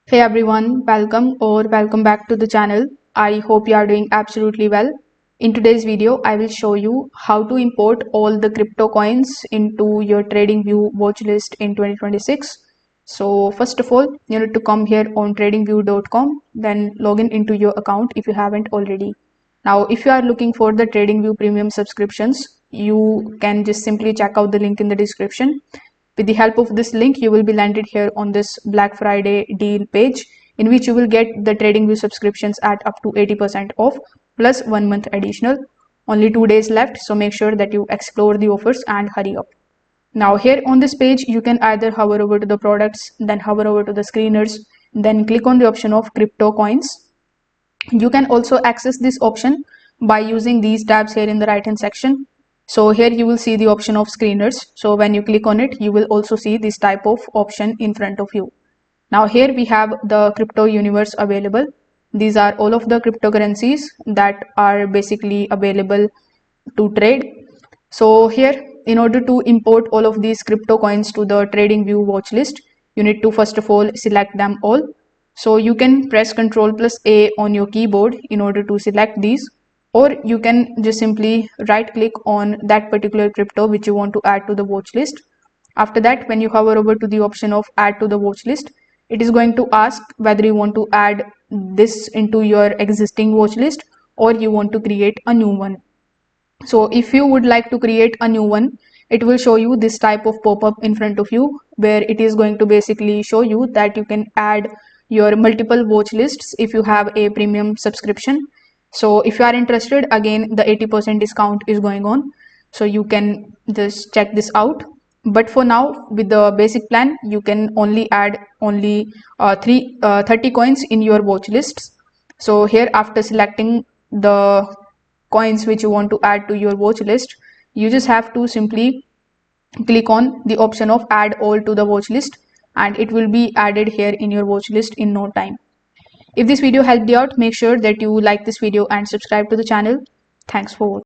Hey everyone, welcome back to the channel. I hope you are doing absolutely well. In today's video, I will show you how to import all the crypto coins into your TradingView watchlist in 2026. So first of all, you need to come here on tradingview.com, then log in into your account if you haven't already. Now, if you are looking for the TradingView premium subscriptions, you can just simply check out the link in the description. With the help of this link, you will be landed here on this Black Friday deal page, in which you will get the TradingView subscriptions at up to 80% off plus 1 month additional. Only 2 days left, so make sure that you explore the offers and hurry up. Now here on this page, you can either hover over to the products, then hover over to the screeners, then click on the option of crypto coins. You can also access this option by using these tabs here in the right hand section. So here you will see the option of screeners. So when you click on it, you will also see this type of option in front of you. Now here we have the crypto universe available. These are all of the cryptocurrencies that are basically available to trade. So here, in order to import all of these crypto coins to the TradingView watchlist, you need to first of all select them all. So you can press Ctrl plus A on your keyboard in order to select these, or you can just simply right click on that particular crypto which you want to add to the watch list. After that, when you hover over to the option of add to the watch list, it is going to ask whether you want to add this into your existing watch list or you want to create a new one. So if you would like to create a new one, it will show you this type of pop-up in front of you, where it is going to basically show you that you can add your multiple watch lists if you have a premium subscription. So if you are interested, again, the 80% discount is going on, so you can just check this out. But for now, with the basic plan, you can only add only 30 coins in your watch lists. So here, after selecting the coins which you want to add to your watch list, you just have to simply click on the option of add all to the watch list, and it will be added here in your watch list in no time. If this video helped you out, make sure that you like this video and subscribe to the channel. Thanks for watching.